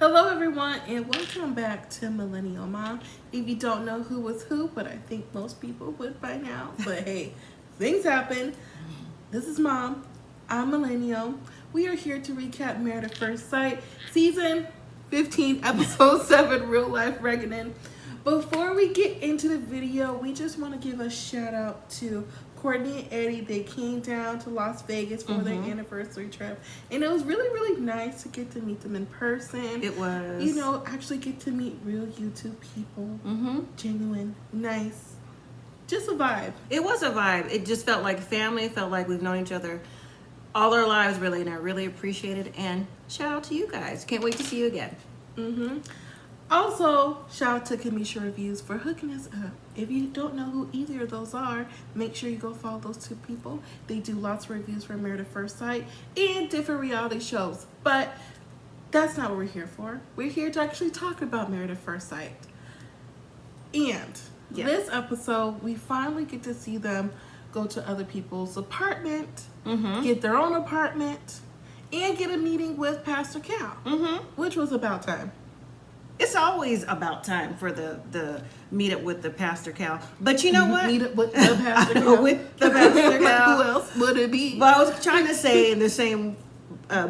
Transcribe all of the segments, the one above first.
Hello everyone and welcome back to Millennial Mom. If you don't know who was who, but I think most people would by now, but hey, things happen. This is Mom. I'm Millennial. We are here to recap Married at First Sight, Season 15, Episode 7, Real Life Reckoning. Before we get into the video, we just want to give a shout out to Courtney and Eddie. They came down to Las Vegas for their anniversary trip, and it was really, really nice to get to meet them in person. It was. You know, actually get to meet real YouTube people. Genuine, nice, just a vibe. It was a vibe. It just felt like family. Felt like we've known each other all our lives, really, and I really appreciate it. And shout out to you guys. Can't wait to see you again. Also, shout out to Kamisha Reviews for hooking us up. If you don't know who either of those are, make sure you go follow those two people. They do lots of reviews for Married at First Sight and different reality shows. But that's not what we're here for. We're here to actually talk about Married at First Sight. And this episode, we finally get to see them go to other people's apartment, get their own apartment, and get a meeting with Pastor Cal, which was about time. It's always about time for the meetup with the Pastor Cal. But you know what? Meet up with the Pastor Cal. With the Pastor Cal. Who else would it be? But I was trying to say in the same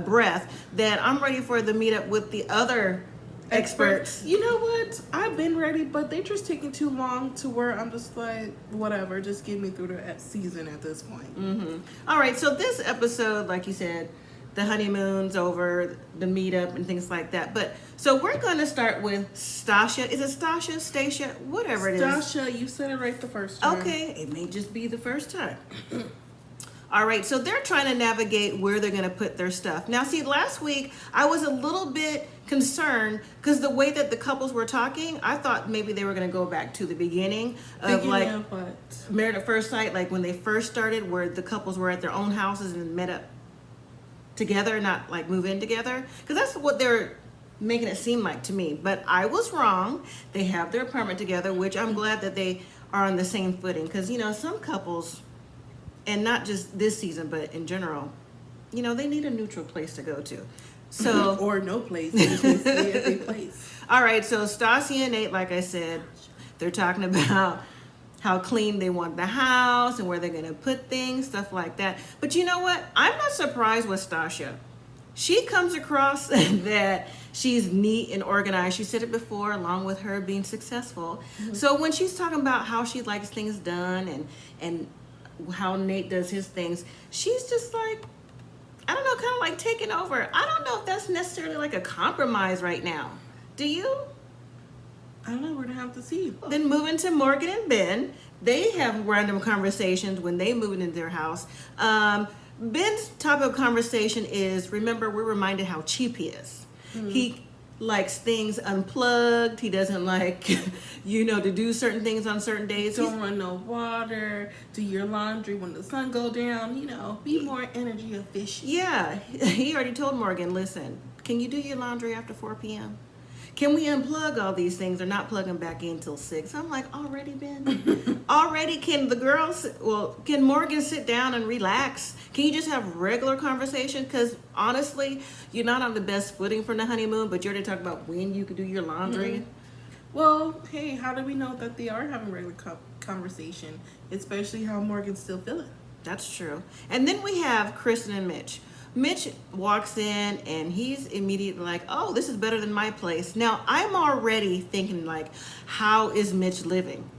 breath that I'm ready for the meetup with the other experts. You know what? I've been ready, but they're just taking too long to where I'm just like, whatever, just get me through the season at this point. All right, so this episode, like you said, the honeymoon's over, the meetup and things like that. But so we're going to start with Stasha. Is it Stasha, Stasha, whatever it is? Stasha, you said it right the first time. Okay, it may just be the first time. All right, so they're trying to navigate where they're going to put their stuff. Now, see, last week I was a little bit concerned because the way that the couples were talking, I thought maybe they were going to go back to the beginning of what? Married at First Sight, like when they first started, where the couples were at their own houses and met up together, not like move in together, because that's what they're making it seem like to me. But I was wrong. They have their apartment together, which I'm glad that they are on the same footing, because you know, some couples, and not just this season but in general, you know, they need a neutral place to go to. So or no place. They just stay at their place. All right, so Stasha and Nate, like I said, they're talking about how clean they want the house and where they're going to put things, stuff like that. But you know what? I'm not surprised with Stasha. She comes across that she's neat and organized. She said it before, along with her being successful. So when she's talking about how she likes things done and how Nate does his things, she's just like, I don't know, kind of like taking over. I don't know if that's necessarily like a compromise right now. Do you? I don't know. We're gonna have to see. Then moving to Morgan and Ben, they have random conversations when they moved into their house. Ben's topic of conversation is, remember, we're reminded how cheap he is. He likes things unplugged. He doesn't like, you know, to do certain things on certain days. Don't run no water. Do your laundry when the sun go down. You know, be more energy efficient. Yeah, he already told Morgan, listen, can you do your laundry after 4 p.m.? Can we unplug all these things or not plug them back in till 6? I'm like, already, Ben? Already? Can the girls, can Morgan sit down and relax? Can you just have regular conversation? Because honestly, you're not on the best footing for the honeymoon, but you're already talking about when you could do your laundry. Well, hey, how do we know that they are having regular conversation? Especially how Morgan's still feeling. That's true. And then we have Kristen and Mitch. Mitch walks in and he's immediately like, oh, this is better than my place. Now, I'm already thinking like, how is Mitch living?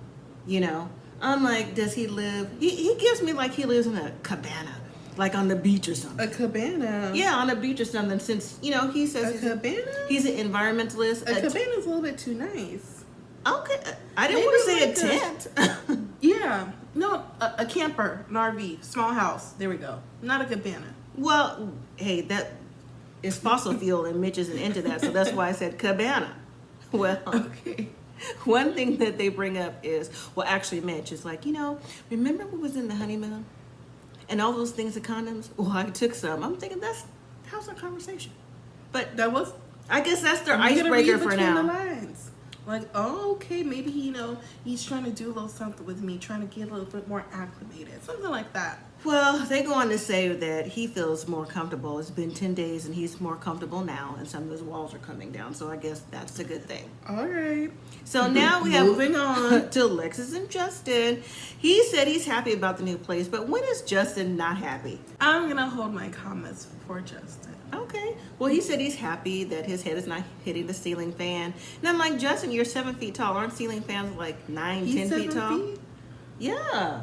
You know, I'm like, does he live? He gives me like he lives in a cabana, like on the beach or something. A cabana? Yeah, on a beach or something, since, you know, he says he's an environmentalist. A cabana's a little bit too nice. Okay, I didn't want to say a tent. Yeah, no, a camper, an RV, small house. There we go. Not a cabana. Well, hey, that is fossil fuel and Mitch isn't into that, so that's why I said cabana. Well, okay. One thing that they bring up is, well, actually Mitch is like, you know, remember we was in the honeymoon and all those things, the condoms? Well, I took some. I'm thinking how's that conversation? But that was, I guess that's their icebreaker for now. The lines. Like, oh, okay, maybe he's trying to do a little something with me, trying to get a little bit more acclimated, something like that. Well, they go on to say that he feels more comfortable. It's been 10 days and he's more comfortable now, and some of his walls are coming down. So I guess that's a good thing. All right. So now we have moving on to Alexis and Justin. He said he's happy about the new place, but when is Justin not happy? I'm gonna hold my comments for Justin. Okay. Well, he said he's happy that his head is not hitting the ceiling fan. And I'm like, Justin, you're 7 feet tall. Aren't ceiling fans like 9, 10 feet tall? Feet? Yeah.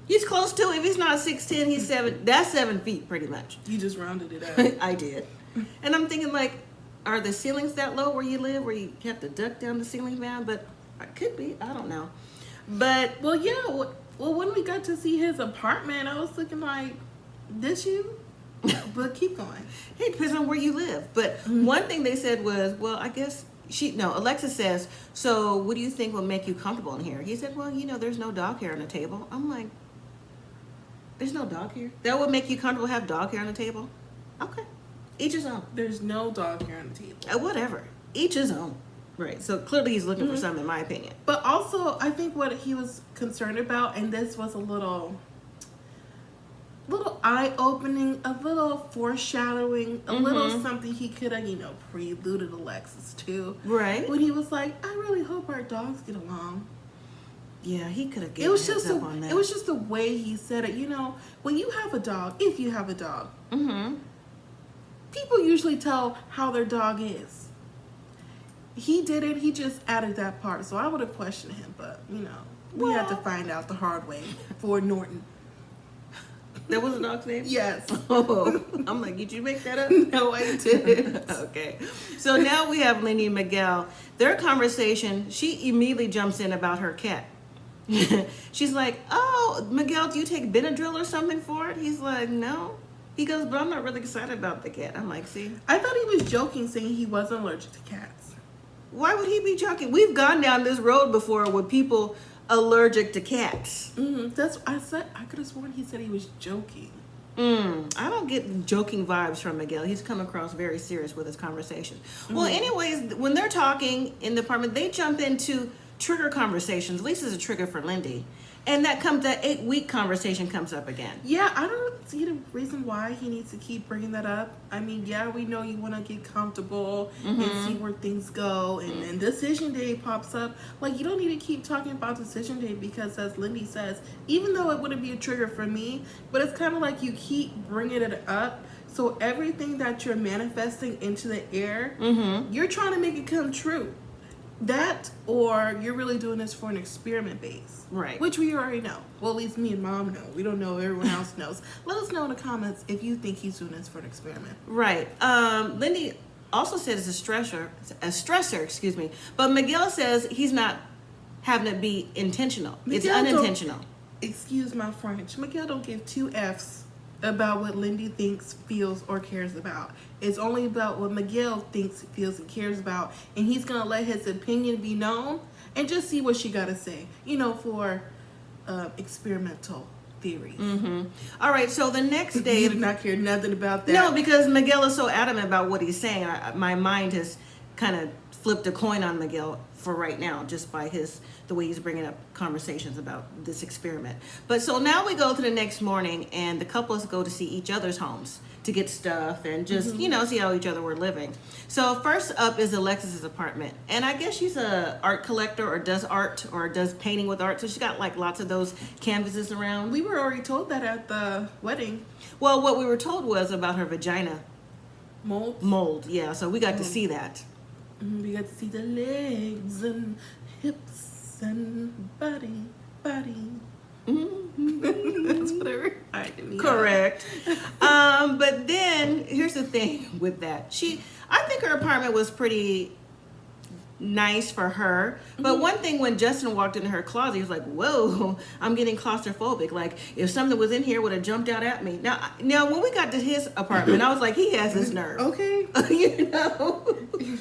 He's close to it. If he's not 6'10", he's 7. That's 7 feet pretty much. You just rounded it out. I did. And I'm thinking, like, are the ceilings that low where you live, where you have to duck down the ceiling fan? But it could be. I don't know. But well, yeah. Well, when we got to see his apartment, I was looking like, this you? But keep going. It depends on where you live. But one thing they said was, well, I guess Alexis says, so what do you think will make you comfortable in here? He said, well, there's no dog hair on the table. I'm like, there's no dog hair? That would make you comfortable to have dog hair on the table? Okay. Each his own. There's no dog hair on the table. Whatever. Each his own. Right. So clearly he's looking for something, in my opinion. But also, I think what he was concerned about, and this was a little eye-opening, a little foreshadowing, a little something he could have, preluded Alexis to. Right. When he was like, I really hope our dogs get along. Yeah, he could have given heads up on that. It was just the way he said it. When you have a dog, if you have a dog, people usually tell how their dog is. He didn't. He just added that part. So I would have questioned him, but, we had to find out the hard way for Norton. That was the dog's name? Yes. Oh, I'm like, did you make that up? No, I didn't. Okay. So now we have Lindy and Miguel. Their conversation, she immediately jumps in about her cat. She's like, oh, Miguel, do you take Benadryl or something for it? He's like, no. He goes, but I'm not really excited about the cat. I'm like, see? I thought he was joking, saying he wasn't allergic to cats. Why would he be joking? We've gone down this road before with people allergic to cats. That's what I said. I could have sworn he said he was joking. I don't get joking vibes from Miguel. He's come across very serious with his conversation. Well, anyways, when they're talking in the apartment, they jump into trigger conversations. At least it's a trigger for Lindy. And that 8-week conversation comes up again. Yeah, I don't see the reason why he needs to keep bringing that up. I mean, yeah, we know you want to get comfortable and see where things go. And then decision day pops up. Like, you don't need to keep talking about decision day because, as Lindy says, even though it wouldn't be a trigger for me, but it's kind of like you keep bringing it up. So everything that you're manifesting into the air, you're trying to make it come true. That, or you're really doing this for an experiment base. Right. Which we already know. Well, at least me and Mom know. We don't know. Everyone else knows. Let us know in the comments if you think he's doing this for an experiment. Right. Lindy also said it's a stressor, excuse me. But Miguel says he's not having it be intentional. It's unintentional. Excuse my French. Miguel don't give 2 F's about what Lindy thinks, feels, or cares about. It's only about what Miguel thinks, feels, and cares about. And he's going to let his opinion be known and just see what she got to say, for experimental theories. All right, so the next day... You did not care nothing about that. No, because Miguel is so adamant about what he's saying. My mind has kind of flipped a coin on Miguel for right now, just by the way he's bringing up conversations about this experiment. But so now we go to the next morning, and the couples go to see each other's homes to get stuff and just, see how each other were living. So first up is Alexis's apartment. And I guess she's a art collector or does art or does painting with art. So she's got like lots of those canvases around. We were already told that at the wedding. Well, what we were told was about her vagina. Mold, yeah. So we got to see that. We got to see the legs and hips and body. That's whatever. Correct. But then here's the thing with that. I think her apartment was pretty nice for her. But one thing, when Justin walked into her closet, he was like, whoa, I'm getting claustrophobic. Like, if something was in here, it would have jumped out at me. Now, when we got to his apartment, I was like, he has his nerve. Okay.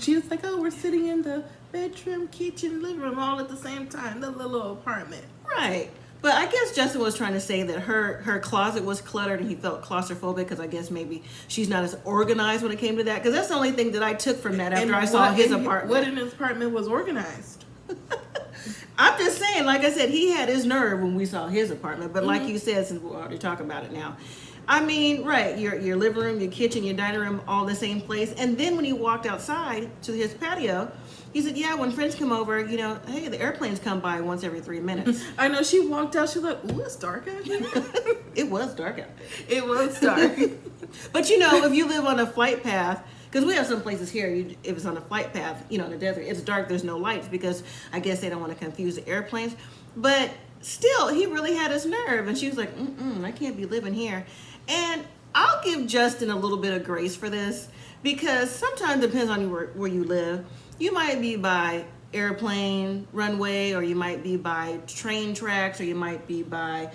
She was like, oh, we're sitting in the bedroom, kitchen, living room all at the same time. The little apartment. Right. But I guess Justin was trying to say that her closet was cluttered and he felt claustrophobic because I guess maybe she's not as organized when it came to that. Because that's the only thing that I took from that after I saw his apartment. What in his apartment was organized? I'm just saying, like I said, he had his nerve when we saw his apartment. But like you said, since we're already talking about it now, I mean, right, your living room, your kitchen, your dining room, all in the same place. And then when he walked outside to his patio, he said, yeah, when friends come over, you know, hey, the airplanes come by once every 3 minutes. I know, she walked out, she was like, ooh, it's dark out here. It was dark out there. It was dark. But, you know, if you live on a flight path, because we have some places here, if it's on a flight path, you know, in the desert, it's dark, there's no lights because I guess they don't want to confuse the airplanes. But still, he really had his nerve. And she was like, I can't be living here. And I'll give Justin a little bit of grace for this because sometimes it depends on where you live. You might be by airplane runway, or you might be by train tracks, or you might be by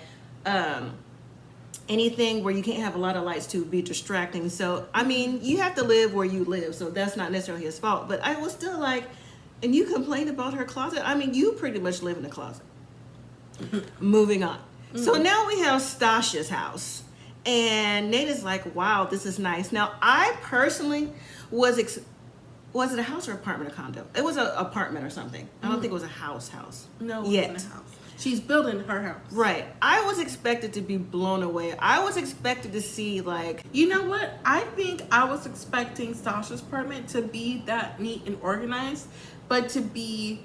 anything where you can't have a lot of lights to be distracting. So, I mean, you have to live where you live, so that's not necessarily his fault. But I was still like, and you complained about her closet? I mean, you pretty much live in a closet. Moving on. So now we have Stasha's house. And Nate is like, wow, this is nice. Now, I personally was it a house or apartment or condo? It was an apartment or something. I don't think it was a house. No, it yet. wasn't a house. She's building her house. Right. I was expected to be blown away. I was expected to see, like... You know what? I think I was expecting Sasha's apartment to be that neat and organized, but to be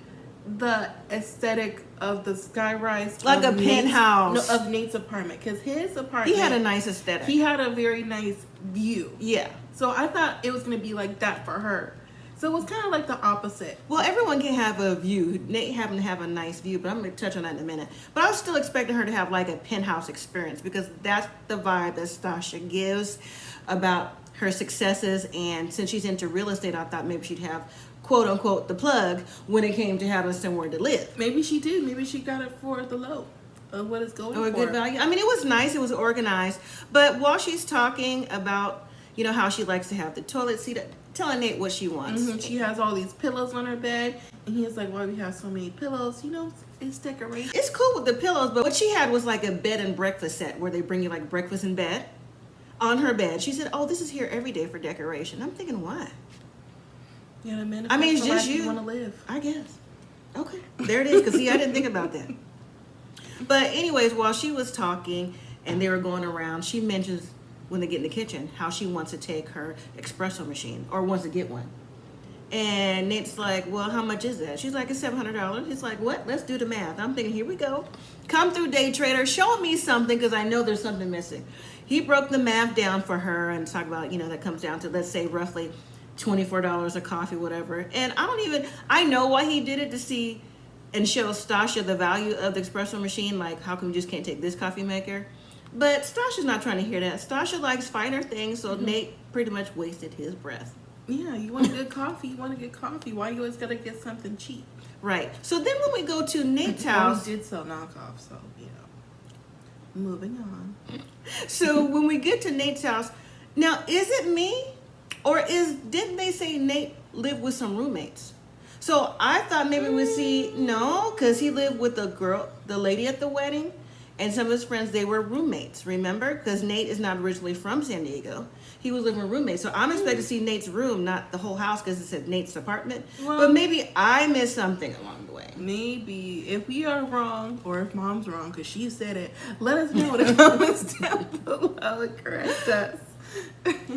the aesthetic of the skyrise. Like a penthouse. Of Nate's apartment. Because his apartment... He had a nice aesthetic. He had a very nice view. Yeah. So I thought it was going to be like that for her. So it was kind of like the opposite. Well, everyone can have a view. Nate happened to have a nice view, but I'm going to touch on that in a minute. But I was still expecting her to have like a penthouse experience because that's the vibe that Stasha gives about her successes. And since she's into real estate, I thought maybe she'd have, quote unquote, the plug when it came to having somewhere to live. Maybe she did. Maybe she got it for the low of what it's going for. Or a good value. I mean, it was nice. It was organized. But while she's talking about, you know, how she likes to have the toilet seat, telling Nate what she wants. She has all these pillows on her bed, and he's like, why we have so many pillows? You know, it's decoration. It's cool with the pillows, but what she had was like a bed and breakfast set where they bring you like breakfast in bed on her bed. She said, oh, this is here every day for decoration. I'm thinking, why? Yeah, man. I mean, it's just you want to live. I guess. Okay, there it is. Because see, I didn't think about that. But anyways, while she was talking and they were going around, she mentions when they get in the kitchen how she wants to take her espresso machine or wants to get one. And Nate's like, well, how much is that? She's like, it's $700. He's like, what? Let's do the math. I'm thinking, here we go. Come through, day trader. Show me something because I know there's something missing. He broke the math down for her and talked about, you know, that comes down to, let's say, roughly $24 a coffee, whatever. And I know why he did it, to see and show Stasha the value of the espresso machine. Like, how come you just can't take this coffee maker? But Stasha's not trying to hear that. Stasha likes finer things, so Nate pretty much wasted his breath. Yeah, you want a good coffee, Why you always gotta get something cheap? Right. So then when we go to Nate's house... We did sell knockoffs, so, you know. Moving on. So when we get to Nate's house, now, is it me? Or didn't they say Nate lived with some roommates? So I thought maybe we'd see... No, because he lived with the lady at the wedding. And some of his friends, they were roommates, remember? Because Nate is not originally from San Diego. He was living with roommates. So I'm expecting to see Nate's room, not the whole house, because it said Nate's apartment. Well, but maybe I missed something along the way. Maybe. If we are wrong, or if Mom's wrong, because she said it, let us know in the comments down below and correct us.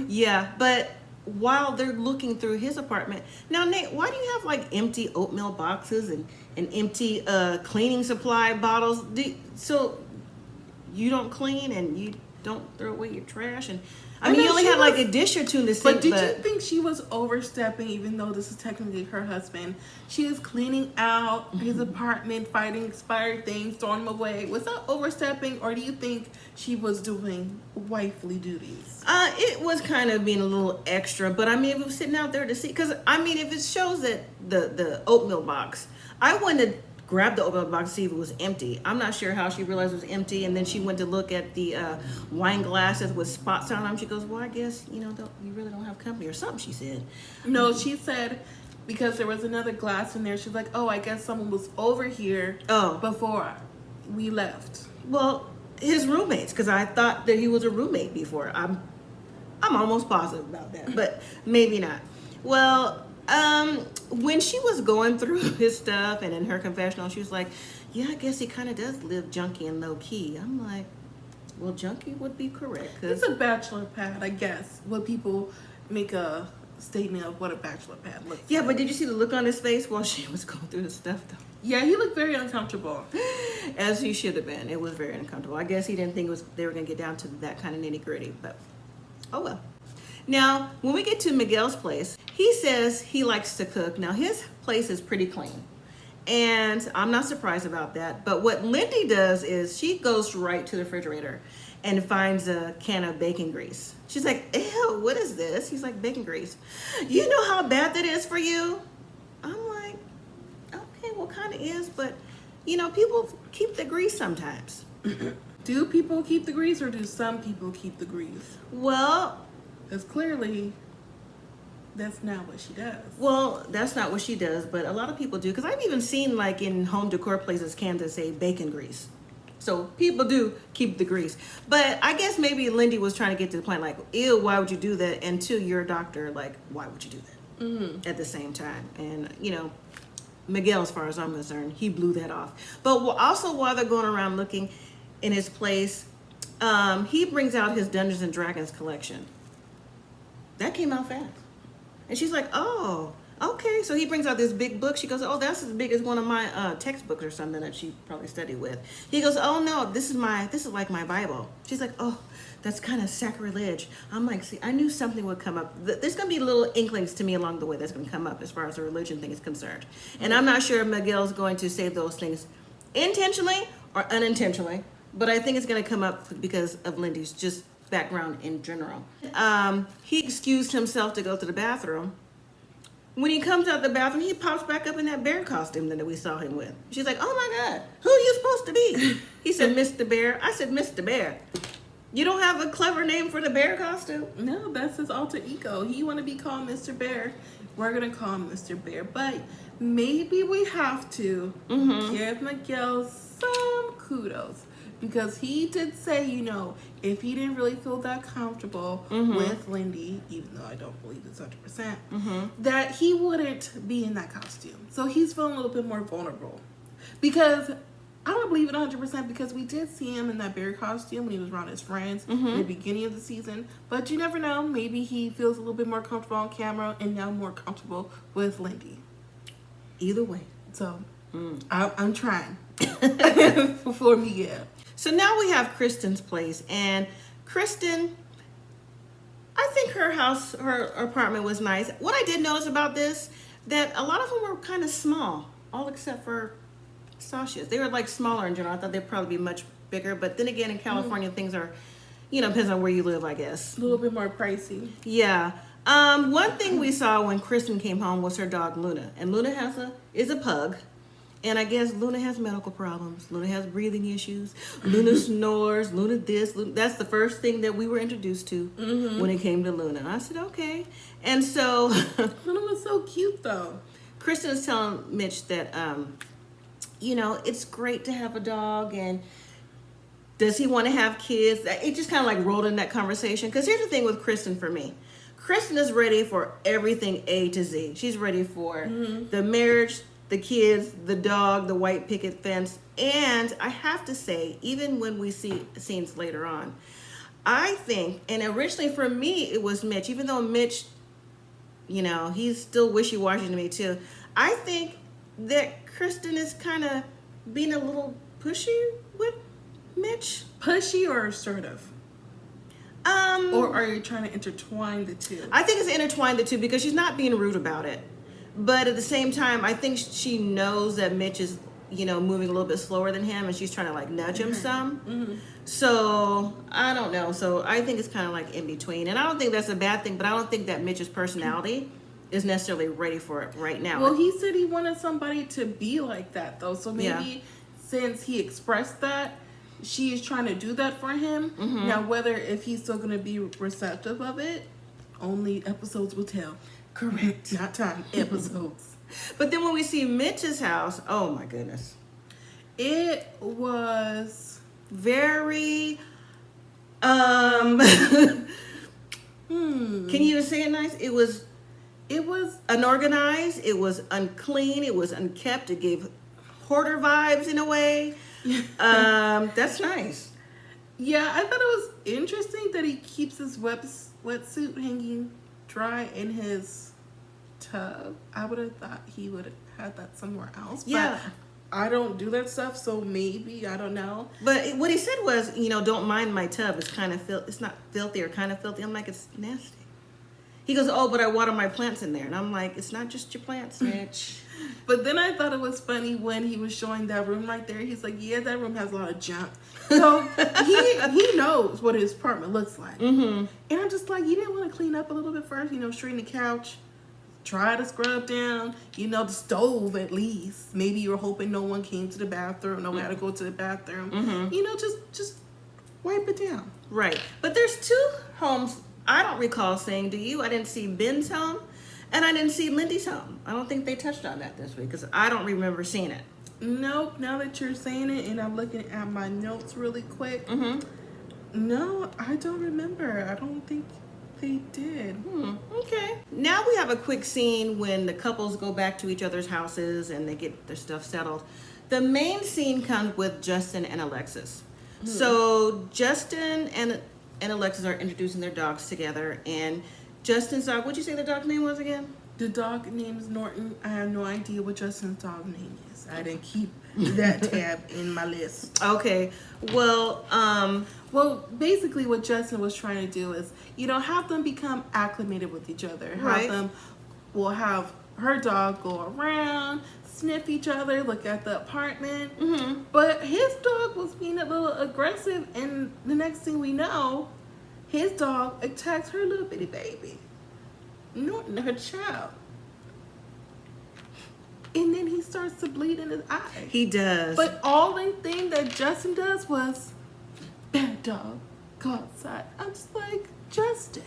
Yeah, but while they're looking through his apartment, now, Nate, why do you have like empty oatmeal boxes and empty cleaning supply bottles? So you don't clean and you don't throw away your trash? And I mean, you only had like a dish or two in the sink. But did you think she was overstepping, even though this is technically her husband? She was cleaning out his apartment, fighting expired things, throwing them away. Was that overstepping, or do you think she was doing wifely duties? It was kind of being a little extra, but I mean, if it was sitting out there to see, because I mean, if it shows that the oatmeal box, I wouldn't have grabbed the oatmeal box to see if it was empty. I'm not sure how she realized it was empty, and then she went to look at the wine glasses with spots on them. She goes, well, I guess, you know, you really don't have company or something, she said. No, she said because there was another glass in there, she's like, oh, I guess someone was over here before. we left? Well, his roommates, because I thought that he was a roommate before. I'm almost positive about that, but maybe not. Well, when she was going through his stuff and in her confessional, she was like, yeah, I guess he kind of does live junky and low key. I'm like, well, junky would be correct. It's a bachelor pad, I guess. What people make a statement of what a bachelor pad looks Yeah, like. but did you see the look on his face while she was going through his stuff, though? Yeah, he looked very uncomfortable. As he should have been. It was very uncomfortable. I guess he didn't think they were going to get down to that kind of nitty gritty, but oh well. Now, when we get to Miguel's place, he says he likes to cook. Now, his place is pretty clean, and I'm not surprised about that. But what Lindy does is she goes right to the refrigerator and finds a can of bacon grease. She's like, ew, what is this? He's like, bacon grease. You know how bad that is for you? I'm like, okay, well, kind of is, but, you know, people keep the grease sometimes. Do people keep the grease, or do some people keep the grease? Well, Because clearly, that's not what she does. Well, that's not what she does, but a lot of people do. Because I've even seen, like, in home decor places, cans that say bacon grease. So people do keep the grease. But I guess maybe Lindy was trying to get to the point, like, ew, why would you do that? And two, you're a doctor, like, why would you do that? Mm-hmm. At the same time. And, you know, Miguel, as far as I'm concerned, he blew that off. But also, while they're going around looking in his place, he brings out his Dungeons and Dragons collection. That came out fast. And she's like, oh, okay. So he brings out this big book. She goes, oh, that's as big as one of my textbooks or something that she probably studied with. He goes, oh no, this is like my Bible. She's like, oh, that's kind of sacrilege. I'm like, see, I knew something would come up. There's going to be little inklings to me along the way that's going to come up as far as the religion thing is concerned. And I'm not sure if Miguel's going to say those things intentionally or unintentionally, but I think it's going to come up because of Lindy's just background in general. He excused himself to go to the bathroom. When he comes out the bathroom, he pops back up in that bear costume that we saw him with. She's like, oh my God, who are you supposed to be? He said, Mr. Bear. I said, Mr. Bear. You don't have a clever name for the bear costume? No, that's his alter ego. He want to be called Mr. Bear. We're going to call him Mr. Bear. But maybe we have to give Miguel some kudos. Because he did say, you know, if he didn't really feel that comfortable with Lindy, even though I don't believe it's 100%, that he wouldn't be in that costume. So he's feeling a little bit more vulnerable. Because I don't believe it 100% because we did see him in that bear costume when he was around his friends in the beginning of the season. But you never know. Maybe he feels a little bit more comfortable on camera and now more comfortable with Lindy. Either way. So I'm trying for Miguel. So now we have Kristen's place, and Kristen, I think her apartment was nice. What I did notice about this, that a lot of them were kind of small, all except for Sasha's. They were like smaller in general. I thought they'd probably be much bigger, but then again, in California, things are, you know, depends on where you live, I guess. A little bit more pricey. Yeah. One thing we saw when Kristen came home was her dog Luna, and Luna is a pug. And I guess Luna has medical problems. Luna has breathing issues. Luna snores. Luna this. That's the first thing that we were introduced to when it came to Luna. I said, okay. And so Luna was so cute, though. Kristen is telling Mitch that, you know, it's great to have a dog. And does he want to have kids? It just kind of like rolled in that conversation. Because here's the thing with Kristen for me. Kristen is ready for everything A to Z. She's ready for the marriage, the kids, the dog, the white picket fence. And I have to say, even when we see scenes later on, I think, and originally for me, it was Mitch, even though Mitch, you know, he's still wishy-washy to me too. I think that Kristen is kind of being a little pushy with Mitch. Pushy or assertive? Or are you trying to intertwine the two? I think it's intertwined the two because she's not being rude about it. But at the same time, I think she knows that Mitch is, you know, moving a little bit slower than him, and she's trying to like nudge him some. So I don't know. So I think it's kind of like in between, and I don't think that's a bad thing. But I don't think that Mitch's personality is necessarily ready for it right now. Well, he said he wanted somebody to be like that, though. So maybe since he expressed that, she is trying to do that for him. Now, whether if he's still going to be receptive of it, only episodes will tell. Correct. Not time. Episodes. But then when we see Mitch's house, oh my goodness. It was very, can you even say it nice? It was unorganized, it was unclean, it was unkept, it gave hoarder vibes in a way. That's nice. Yeah, I thought it was interesting that he keeps his wetsuit hanging dry in his tub. I would have thought he would have had that somewhere else. Yeah. But I don't do that stuff, so maybe, I don't know. But what he said was, don't mind my tub. It's kind of it's not filthy or kind of filthy. I'm like, it's nasty. He goes, oh, but I water my plants in there. And I'm like, it's not just your plants, Mitch. But then I thought it was funny when he was showing that room right there. He's like, yeah, that room has a lot of junk. So he knows what his apartment looks like. Mm-hmm. And I'm just like, you didn't want to clean up a little bit first, straighten the couch, try to scrub down, the stove at least. Maybe you're hoping no one came to the bathroom, no one had to go to the bathroom. Mm-hmm. Just wipe it down. Right. But there's two homes I don't recall saying, do you? I didn't see Ben's home. And I didn't see Lindy's home. I don't think they touched on that this week because I don't remember seeing it. Nope. Now that you're saying it and I'm looking at my notes really quick. Mm-hmm. No, I don't remember. I don't think they did. Okay. Now we have a quick scene when the couples go back to each other's houses and they get their stuff settled. The main scene comes with Justin and Alexis. So Justin and Alexis are introducing their dogs together, and Justin's dog, what'd you say the dog's name was again? The dog name is Norton. I have no idea what Justin's dog name is. I didn't keep that tab in my list. Okay. Well, basically what Justin was trying to do is, have them become acclimated with each other. Right. Have her dog go around, sniff each other, look at the apartment. Mm-hmm. But his dog was being a little aggressive, and the next thing we know, his dog attacks her little bitty baby, Norton, her child. And then he starts to bleed in his eye. he does. But all the thing that Justin does was, bad dog, go outside. I'm just like, Justin.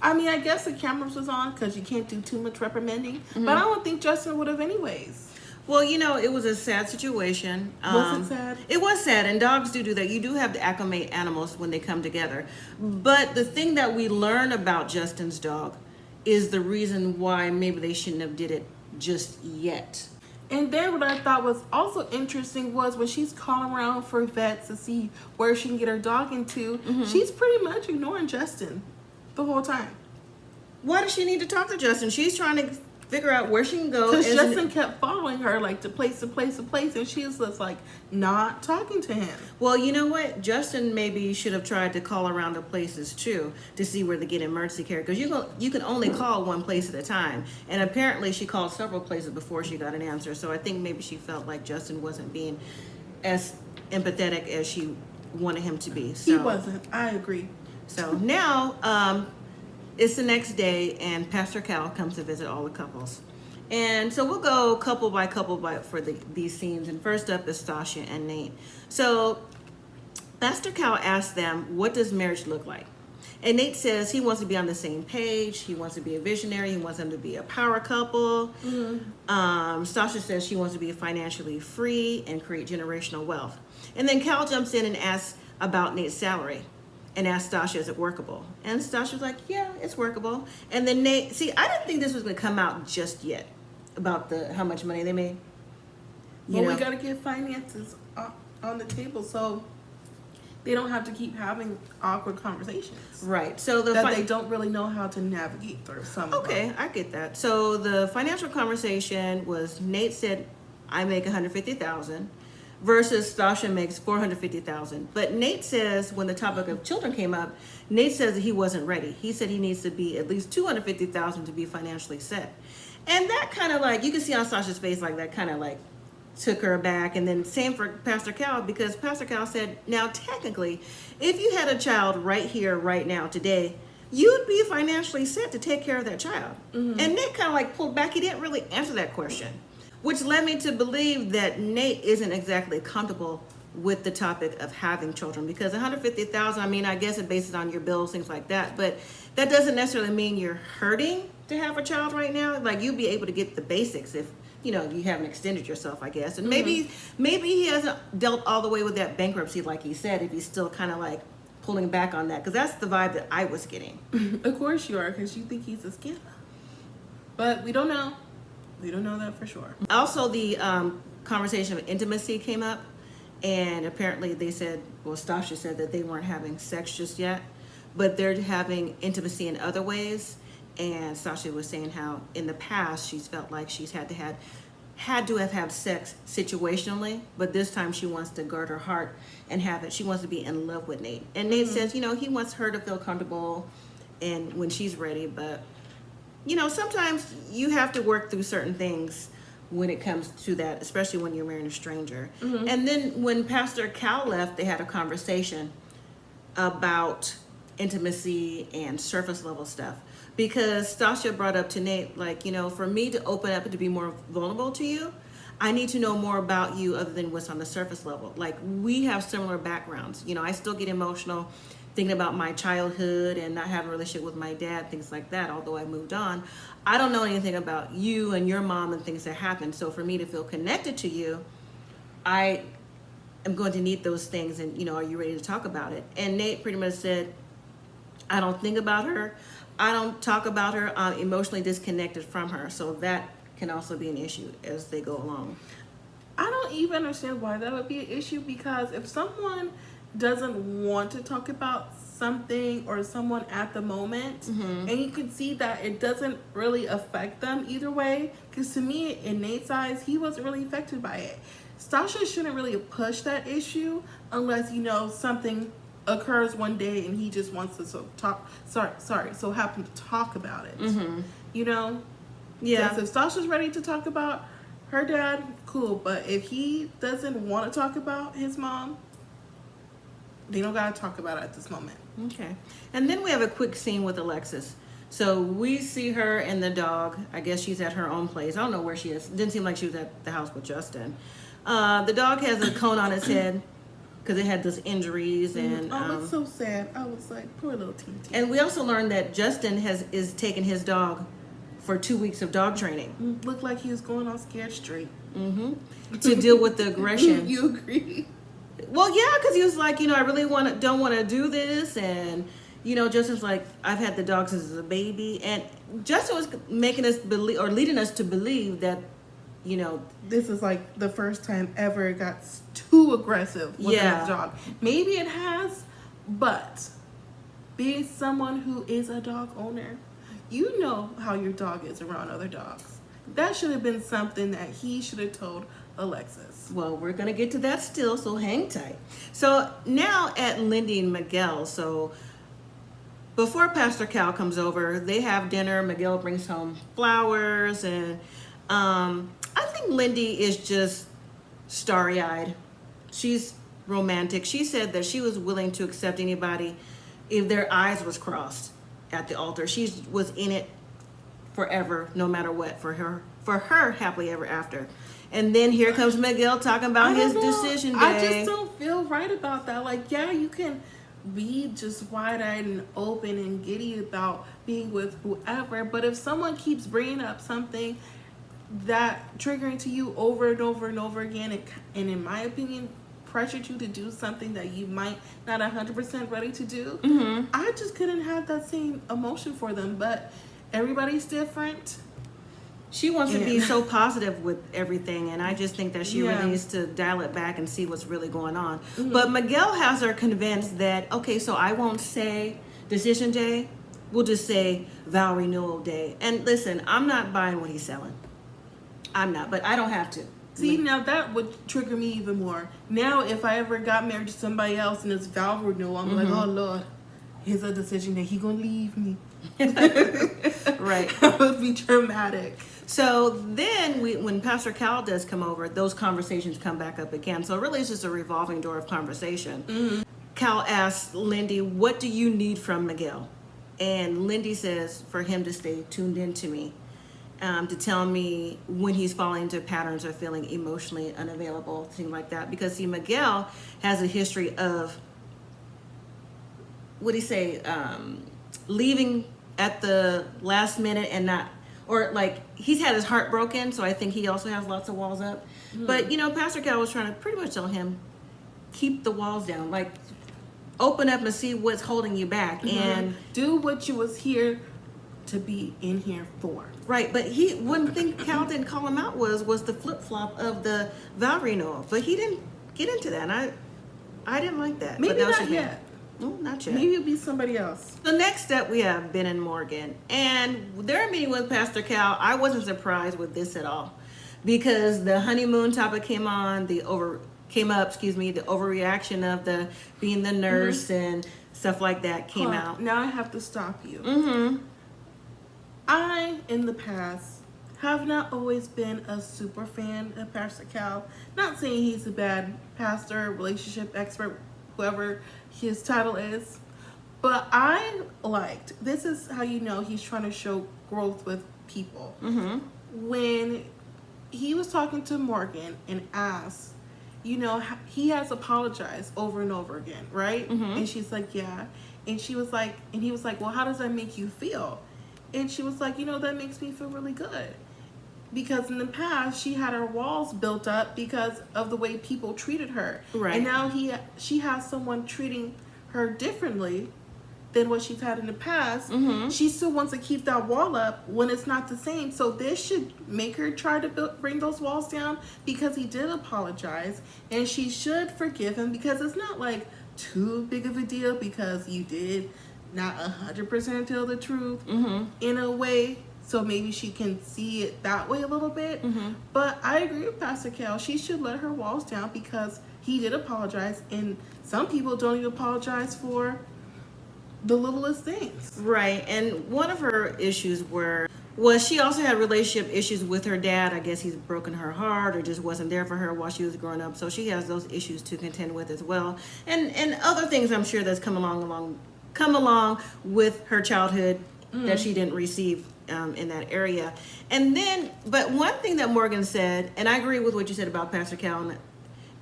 I mean, I guess the cameras was on because you can't do too much reprimanding. Mm-hmm. But I don't think Justin would have anyways. Well, it was a sad situation. Was it sad? It was sad, and dogs do that. You do have to acclimate animals when they come together. But the thing that we learn about Justin's dog is the reason why maybe they shouldn't have did it just yet. And then what I thought was also interesting was when she's calling around for vets to see where she can get her dog into, she's pretty much ignoring Justin the whole time. Why does she need to talk to Justin? She's trying to figure out where she can go. Because Justin kept following her, like, to place to place to place, and she was just, like, not talking to him. Well, you know what? Justin maybe should have tried to call around the places, too, to see where to get emergency care. Because you can only call one place at a time. And apparently she called several places before she got an answer. So I think maybe she felt like Justin wasn't being as empathetic as she wanted him to be. So, He wasn't. I agree. So now it's the next day, and Pastor Cal comes to visit all the couples. And so we'll go couple by for these scenes. And first up is Sasha and Nate. So Pastor Cal asks them, what does marriage look like? And Nate says he wants to be on the same page. He wants to be a visionary. He wants them to be a power couple. Sasha says she wants to be financially free and create generational wealth. And then Cal jumps in and asks about Nate's salary and asked Stasha, is it workable? And Stasha was like, yeah, it's workable. And then Nate, I didn't think this was going to come out just yet about how much money they made. We got to get finances on the table so they don't have to keep having awkward conversations. Right. So they don't really know how to navigate through some of them. Okay, I get that. So the financial conversation was Nate said, I make $150,000. Versus Stasha makes $450,000. But Nate says, when the topic of children came up, Nate says that he wasn't ready. He said he needs to be at least $250,000 to be financially set. And that kind of you can see on Sasha's face, that kind of took her aback. And then same for Pastor Cal, because Pastor Cal said, now technically, if you had a child right here, right now, today, you'd be financially set to take care of that child. Mm-hmm. And Nate kind of pulled back. He didn't really answer that question, which led me to believe that Nate isn't exactly comfortable with the topic of having children, because $150,000, I mean, I guess it bases on your bills, things like that, but that doesn't necessarily mean you're hurting to have a child right now. You'd be able to get the basics if you haven't extended yourself, I guess. And maybe he hasn't dealt all the way with that bankruptcy, like he said, if he's still kind of like pulling back on that, because that's the vibe that I was getting. Of course you are, because you think he's a scammer. But we don't know. We don't know that for sure. Also, the conversation of intimacy came up, and apparently they said, well, Stasha said that they weren't having sex just yet, but they're having intimacy in other ways. And Sasha was saying how in the past she's felt like she's had to have sex situationally, but this time she wants to guard her heart and have it. She wants to be in love with Nate. And Nate says, he wants her to feel comfortable and when she's ready. But, sometimes you have to work through certain things when it comes to that, especially when you're marrying a stranger. And then when Pastor Cal left, they had a conversation about intimacy and surface level stuff. Because Stasha brought up to Nate, like, for me to open up and to be more vulnerable to you, I need to know more about you other than what's on the surface level. Like, we have similar backgrounds. I still get emotional thinking about my childhood and not having a relationship with my dad, things like that, although I moved on. I don't know anything about you and your mom and things that happened. So for me to feel connected to you, I am going to need those things. And, are you ready to talk about it? And Nate pretty much said, I don't think about her. I don't talk about her. I'm emotionally disconnected from her. So that can also be an issue as they go along. I don't even understand why that would be an issue, because if someone doesn't want to talk about something or someone at the moment, and you can see that it doesn't really affect them either way, because to me, in Nate's eyes, he wasn't really affected by it. Stasha shouldn't really push that issue unless, something occurs one day and he just wants to so happen to talk about it. Yeah. So if Stasha's ready to talk about her dad, cool. But if he doesn't want to talk about his mom, they don't gotta talk about it at this moment. Okay. And then we have a quick scene with Alexis. So we see her and the dog. I guess she's at her own place. I don't know where she is. It didn't seem like she was at the house with Justin. The dog has a cone on its head because it had those injuries. And it's so sad. I was like, poor little T. And we also learned that Justin is taking his dog for 2 weeks of dog training. Looked like he was going on Scared Straight. To deal with the aggression. You agree? Well, yeah, because he was like, I really don't want to do this. And, Justin's like, I've had the dog since a baby. And Justin was making us believe, or leading us to believe that, this is like the first time ever it got too aggressive with another dog. Maybe it has, but being someone who is a dog owner, you know how your dog is around other dogs. That should have been something that he should have told Alexis. Well, we're going to get to that still, so hang tight. So now at Lindy and Miguel, so before Pastor Cal comes over, they have dinner. Miguel brings home flowers, and I think Lindy is just starry-eyed. She's romantic. She said that she was willing to accept anybody if their eyes was crossed at the altar. She was in it forever, no matter what, for her happily ever after. And then here comes Miguel talking about his decision day. I just don't feel right about that. Like, yeah, you can be just wide-eyed and open and giddy about being with whoever, but if someone keeps bringing up something that triggering to you over and over and over again, and in my opinion, pressured you to do something that you might not 100% ready to do, I just couldn't have that same emotion for them. But everybody's different. She wants to be so positive with everything, and I just think that she really needs to dial it back and see what's really going on. But Miguel has her convinced that, okay, so I won't say decision day, we'll just say vow renewal day. And listen, I'm not buying what he's selling. I'm not, but I don't have to. See, now that would trigger me even more. Now, if I ever got married to somebody else and it's vow renewal, I'm like, oh Lord, here's a decision that he gonna leave me. Right. That would be dramatic. So then when Pastor Cal does come over, those conversations come back up again. So really it's just a revolving door of conversation. Cal asks Lindy, what do you need from Miguel? And Lindy says for him to stay tuned into me, to tell me when he's falling into patterns or feeling emotionally unavailable, things like that. Because see, Miguel has a history of, what do you say, leaving at the last minute and not or like he's had his heart broken, so I think he also has lots of walls up. But you know, Pastor Cal was trying to pretty much tell him, keep the walls down, like open up and see what's holding you back, and do what you was here to be in here for. Right, but one thing Cal didn't call him out was the flip flop of the vow renewal, but he didn't get into that. And I didn't like that. Maybe but not yet. No, not yet. Maybe it'll be somebody else. The next step, we have Ben and Morgan, and they're meeting with Pastor Cal. I wasn't surprised with this at all, because the honeymoon topic came up. The overreaction of the being the nurse and stuff like that came out. Now I have to stop you. I, in the past, have not always been a super fan of Pastor Cal. Not saying he's a bad pastor, relationship expert, whoever his title is. But I liked, this is how you know he's trying to show growth with people. When he was talking to Morgan and asked, you know, he has apologized over and over again, right? And she's like, yeah. And she was like, and he was like, well, how does that make you feel? And she was like, you know, that makes me feel really good. Because in the past, she had her walls built up because of the way people treated her. Right. And now she has someone treating her differently than what she's had in the past. She still wants to keep that wall up when it's not the same. So this should make her try to bring those walls down, because he did apologize. And she should forgive him, because it's not like too big of a deal, because you did not 100% tell the truth in a way, so maybe she can see it that way a little bit. But I agree with Pastor Cal. She should let her walls down, because he did apologize, and some people don't even apologize for the littlest things. Right, and one of her issues was she also had relationship issues with her dad. I guess he's broken her heart or just wasn't there for her while she was growing up, so she has those issues to contend with as well, and other things I'm sure that's come along with her childhood that she didn't receive in that area. And then, but one thing that Morgan said, and I agree with what you said about Pastor Cal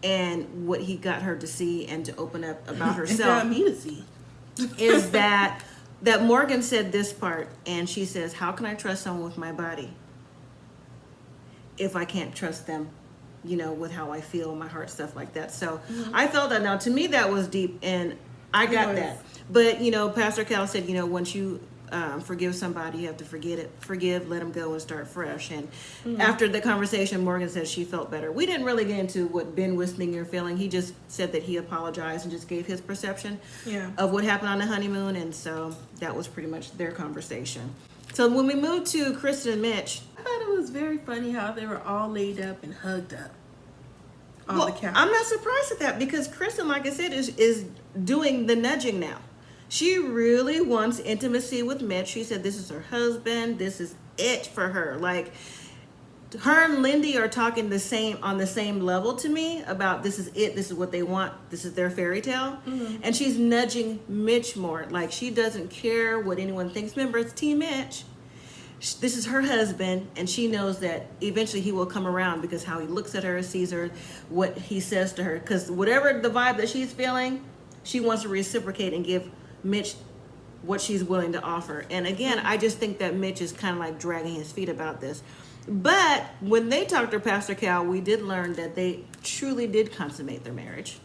and what he got her to see and to open up about herself, got me to see, is that Morgan said this part, and she says, how can I trust someone with my body if I can't trust them, you know, with how I feel, my heart, stuff like that. So I felt that. Now, to me, that was deep, and I got that. But, you know, Pastor Cal said, you know, once you forgive somebody, you have to forgive, let them go and start fresh. And after the conversation, Morgan said she felt better. We didn't really get into what Ben was thinking or feeling. He just said that he apologized and just gave his perception of what happened on the honeymoon. And so that was pretty much their conversation. So when we moved to Kristen and Mitch, I thought it was very funny how they were all laid up and hugged up on the couch. I'm not surprised at that, because Kristen, like I said, is doing the nudging now. She really wants intimacy with Mitch. She said this is her husband. This is it for her. Like, her and Lindy are talking on the same level to me about this is it. This is what they want. This is their fairy tale. And she's nudging Mitch more. Like, she doesn't care what anyone thinks. Remember, it's Team Mitch. This is her husband, and she knows that eventually he will come around, because how he looks at her, sees her, what he says to her. Because whatever the vibe that she's feeling, she wants to reciprocate and give Mitch what she's willing to offer. And again, I just think that Mitch is kind of like dragging his feet about this. But when they talked to Pastor Cal, we did learn that they truly did consummate their marriage.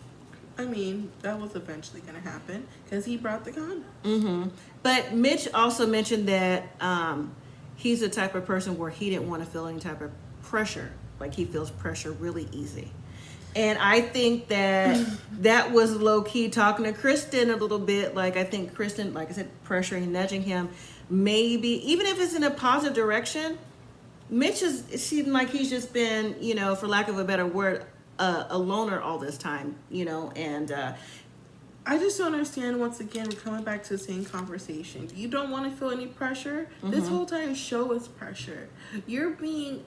I mean, that was eventually going to happen, because he brought the condom. But Mitch also mentioned that he's the type of person where he didn't want to feel any type of pressure. Like, he feels pressure really easy. And I think that was low-key talking to Kristen a little bit. Like, I think Kristen, like I said, pressuring, nudging him. Maybe, even if it's in a positive direction, Mitch it seemed like he's just been, you know, for lack of a better word, a loner all this time, you know, and I just don't understand. Once again, we're coming back to the same conversation. You don't want to feel any pressure. This whole entire show is pressure. You're being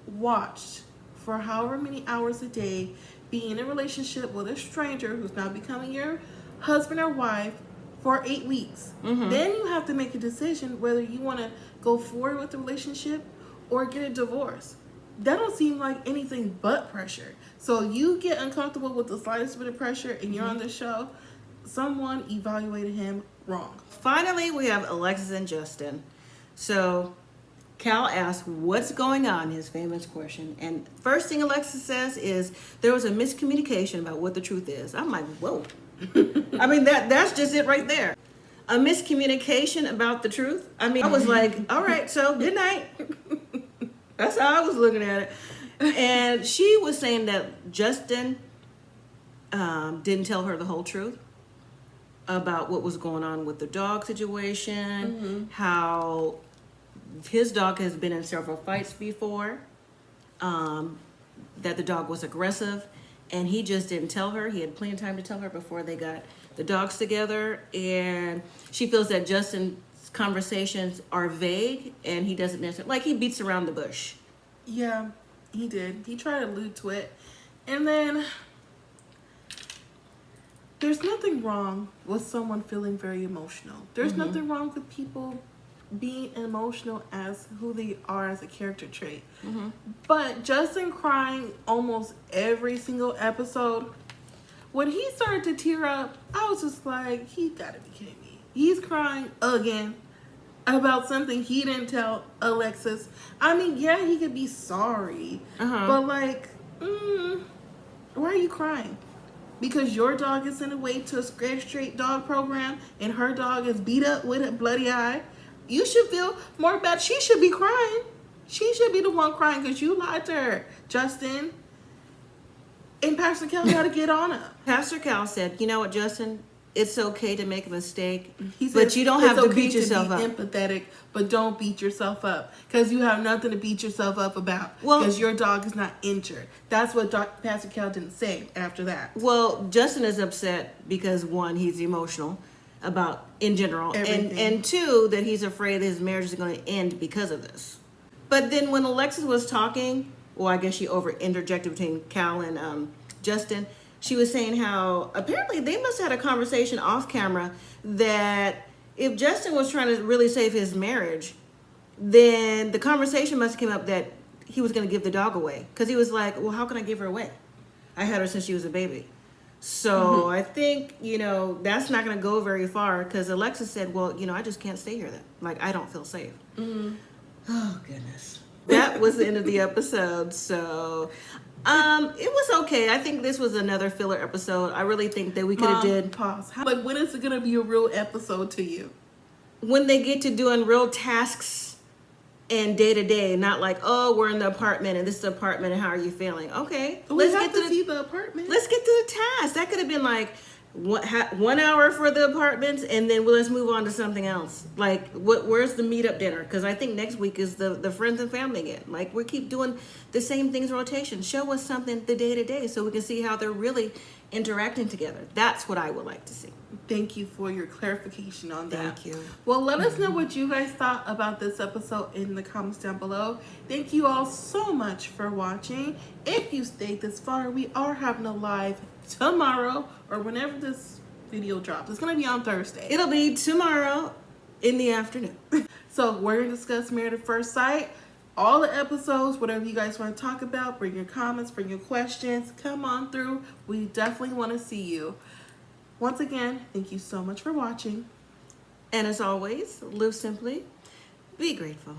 watched for however many hours a day, being in a relationship with a stranger who's now becoming your husband or wife for 8 weeks. Then you have to make a decision whether you want to go forward with the relationship or get a divorce. That don't seem like anything but pressure. So you get uncomfortable with the slightest bit of pressure, and you're on the show. Someone evaluated him wrong. Finally, we have Alexis and Justin. So Cal asks what's going on, his famous question. And first thing Alexis says is there was a miscommunication about what the truth is. I'm like, whoa. I mean, that's just it right there. A miscommunication about the truth. I mean, I was like, all right, so good night. That's how I was looking at it. And she was saying that Justin didn't tell her the whole truth about what was going on with the dog situation, how his dog has been in several fights before, that the dog was aggressive, and he just didn't tell her. He had plenty of time to tell her before they got the dogs together, and she feels that Justin's conversations are vague, and he doesn't necessarily, like, he beats around the bush. Yeah, he did. He tried to allude to it. And then there's nothing wrong with someone feeling very emotional. There's nothing wrong with people being emotional as who they are as a character trait. But Justin crying almost every single episode, when he started to tear up, I was just like, he gotta be kidding me. He's crying again about something he didn't tell Alexis. I mean, yeah, he could be sorry, but like, why are you crying? Because your dog is sent away to a straight dog program and her dog is beat up with a bloody eye? You should feel more bad. She should be crying. She should be the one crying because you lied to her, Justin. And Pastor Cal got to get on her. Pastor Cal said, you know what, Justin? It's okay to make a mistake, He said, but you don't have to okay beat yourself up. Be empathetic, but don't beat yourself up because you have nothing to beat yourself up about Well, because your dog is not injured. That's what Pastor Cal didn't say after that. Well, Justin is upset because, one, he's emotional about in general, and two, that he's afraid that his marriage is going to end because of this. But then when Alexis was talking, well, I guess she interjected between Cal and Justin. She was saying how apparently they must have had a conversation off camera that if Justin was trying to really save his marriage, then the conversation must have came up that he was going to give the dog away. Because he was like, well, how can I give her away? I had her since she was a baby. So I think, that's not going to go very far because Alexis said, well, I just can't stay here then. Like, I don't feel safe. Oh, goodness. That was the end of the episode. So it was okay. I think this was another filler episode. I really think that we could have did. Pause. Like, when is it going to be a real episode to you? When they get to doing real tasks and day to day, not like, oh, we're in the apartment and this is the apartment and how are you feeling? Okay, let's get to see the apartment. Let's get to the task. That could have been like 1 hour for the apartments and then let's move on to something else. Like, where's the meetup dinner? Because I think next week is the friends and family again. Like, we keep doing the same things rotation. Show us something the day to day so we can see how they're really interacting together. That's what I would like to see. Thank you for your clarification on that. Thank you. Well, let us know what you guys thought about this episode in the comments down below. Thank you all so much for watching. If you stayed this far, we are having a live tomorrow or whenever this video drops. It's going to be on Thursday. It'll be tomorrow in the afternoon. So we're going to discuss Married at First Sight. All the episodes, whatever you guys want to talk about, bring your comments, bring your questions, come on through. We definitely want to see you. Once again, thank you so much for watching. And as always, live simply, be grateful.